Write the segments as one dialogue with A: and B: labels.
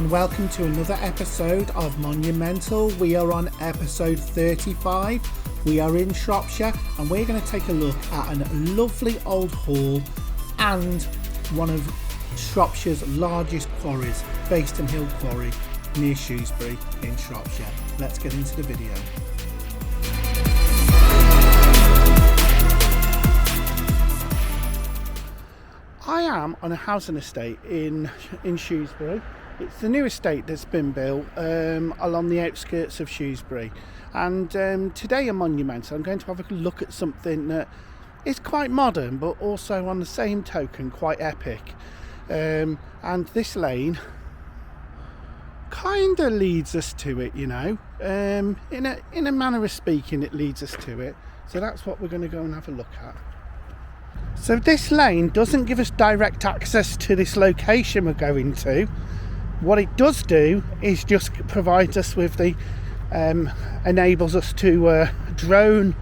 A: and welcome to another episode of Monumental. We are on episode 35. We are in Shropshire and we're going to take a look at a lovely old hall and one of Shropshire's largest quarries, Bayston Hill Quarry near Shrewsbury in Shropshire. Let's get into the video. I am on a housing estate in Shrewsbury. It's the new estate that's been built along the outskirts of Shrewsbury, and today on Monumental I'm going to have a look at something that is quite modern but also on the same token quite epic, and this lane kind of leads us to it, you know, in a manner of speaking it leads us to it, so that's what we're going to go and have a look at. So this lane doesn't give us direct access to this location we're going to. What it does do is just provides us with the enables us to drone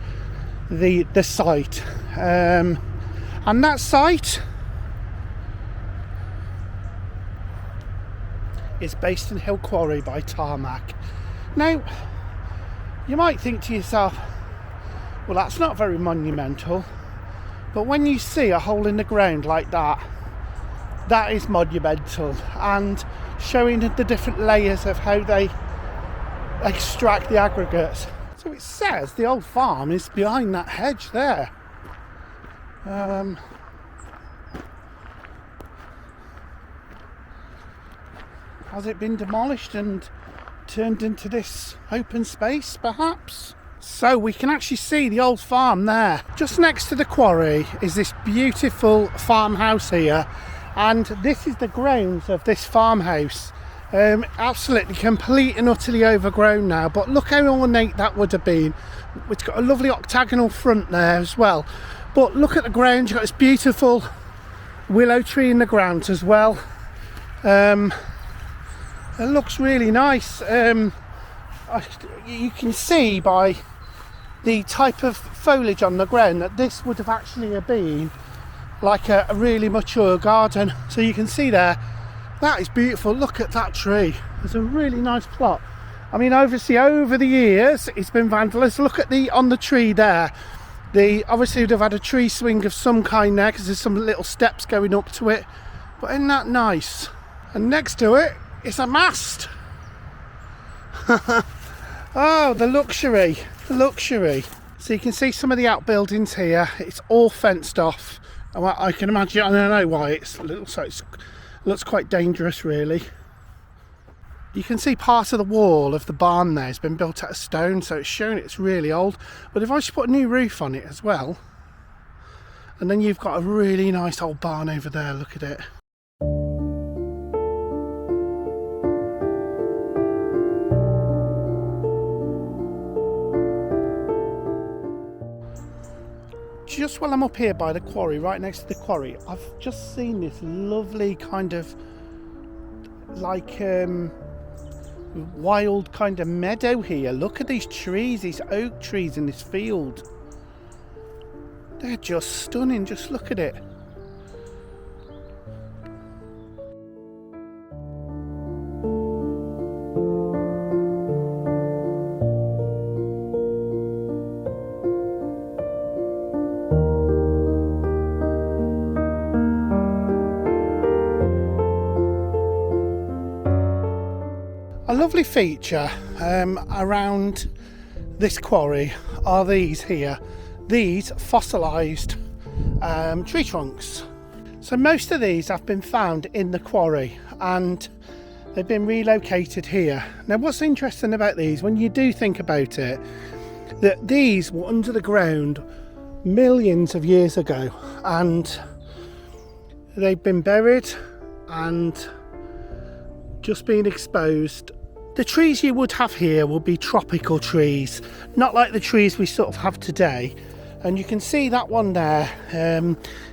A: the site, and that site is Bayston Hill Quarry by Tarmac. Now you might think to yourself, well, that's not very monumental. But when you see a hole in the ground like that, that is monumental, and showing the different layers of how they extract the aggregates. So it says the old farm is behind that hedge there. Has it been demolished and turned into this open space, perhaps? So we can actually see the old farm there. Just next to the quarry is this beautiful farmhouse here, and this is the grounds of this farmhouse. Absolutely complete and utterly overgrown now, but look how ornate that would have been. It's got a lovely octagonal front there as well, but look at the grounds. You've got this beautiful willow tree in the grounds as well. It looks really nice. You can see by the type of foliage on the ground that this would have actually been like a really mature garden. So you can see there, that is beautiful. Look at that tree. It's a really nice plot. I mean, obviously over the years it's been vandalised. Look at on the tree there. Obviously would have had a tree swing of some kind there because there's some little steps going up to it. But isn't that nice? And next to it is a mast. Oh, the luxury. So you can see some of the outbuildings here. It's all fenced off. I can imagine, I don't know why it looks quite dangerous really. You can see part of the wall of the barn there has been built out of stone, so it's showing it's really old. But if I just put a new roof on it as well, and then you've got a really nice old barn over there, look at it. Just while I'm up here by the quarry, right next to the quarry, I've just seen this lovely kind of like wild kind of meadow here. Look at these trees, these oak trees in this field. They're just stunning, just look at it. A lovely feature around this quarry are these here, these fossilised tree trunks. So most of these have been found in the quarry and they've been relocated here. Now what's interesting about these, when you do think about it, that these were under the ground millions of years ago and they've been buried and just being exposed. The trees you would have here will be tropical trees, not like the trees we sort of have today. And you can see that one there,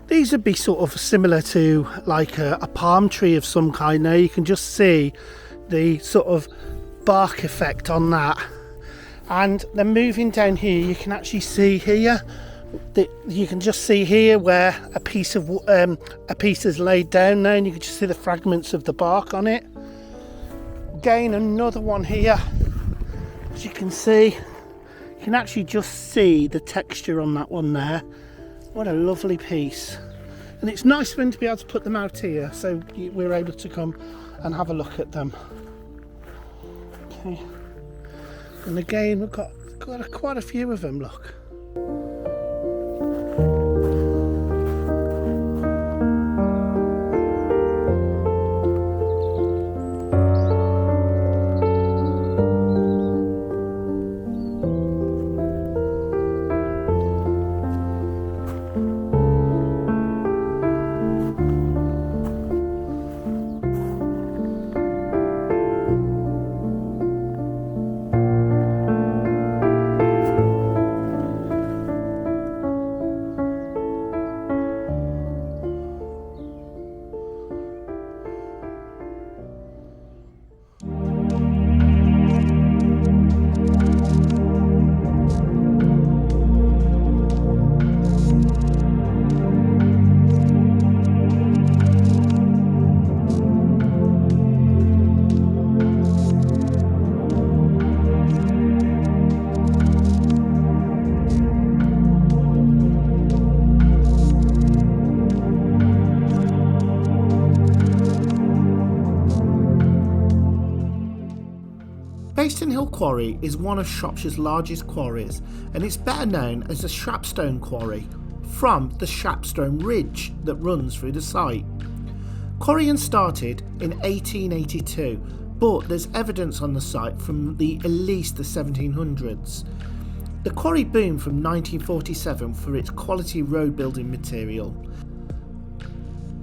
A: these would be sort of similar to like a palm tree of some kind. Now you can just see the sort of bark effect on that. And then moving down here, you can actually see here that you can just see here where a piece is laid down there, and you can just see the fragments of the bark on it. Again, another one here. As you can see, you can actually just see the texture on that one there. What a lovely piece. And it's nice for him to be able to put them out here, so we're able to come and have a look at them. Okay. And again, we've got quite a few of them, look. Bayston Hill Quarry is one of Shropshire's largest quarries, and it's better known as the Shropstone Quarry, from the Shropstone Ridge that runs through the site. Quarrying started in 1882, but there's evidence on the site from at least the 1700s. The quarry boomed from 1947 for its quality road building material.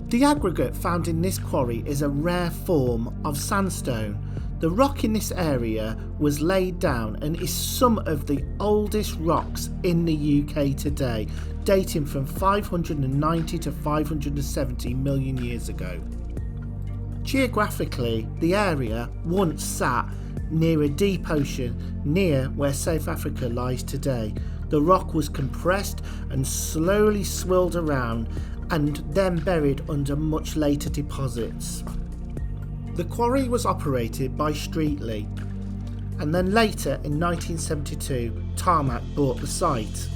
A: The aggregate found in this quarry is a rare form of sandstone. The rock in this area was laid down and is some of the oldest rocks in the UK today, dating from 590 to 570 million years ago. Geographically, the area once sat near a deep ocean near where South Africa lies today. The rock was compressed and slowly swirled around and then buried under much later deposits. The quarry was operated by Streatley, and then later in 1972 Tarmac bought the site.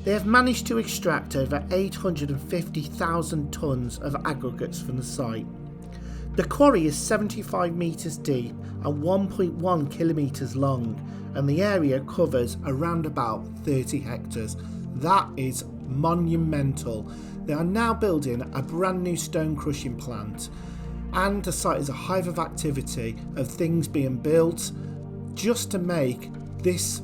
A: They have managed to extract over 850,000 tonnes of aggregates from the site. The quarry is 75 metres deep and 1.1 kilometres long, and the area covers around about 30 hectares. That is monumental. They are now building a brand new stone crushing plant, and the site is a hive of activity of things being built just to make this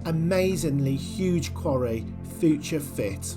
A: amazingly huge quarry future fit.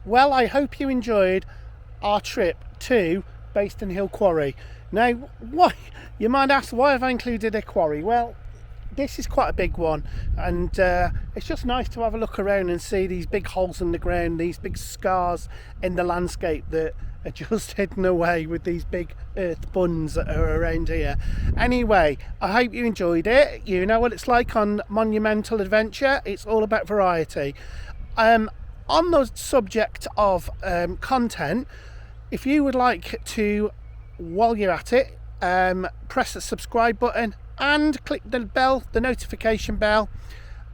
A: Well, I hope you enjoyed our trip to Bayston Hill Quarry. Now, why you might ask, why have I included a quarry? Well, this is quite a big one, and it's just nice to have a look around and see these big holes in the ground, these big scars in the landscape that are just hidden away with these big earth buns that are around here. Anyway, I hope you enjoyed it. You know what it's like on Monumental Adventure, it's all about variety. On the subject of content, if you would like to, while you're at it, press the subscribe button and click the bell, the notification bell,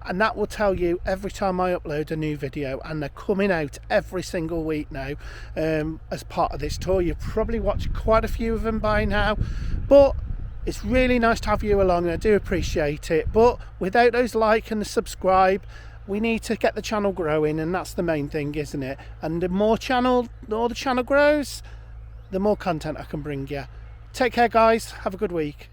A: and that will tell you every time I upload a new video, and they're coming out every single week now as part of this tour. You've probably watched quite a few of them by now, but it's really nice to have you along, and I do appreciate it. But without those like and the subscribe, we need to get the channel growing, and that's the main thing, isn't it? And the more the channel grows, the more content I can bring you. Take care, guys. Have a good week.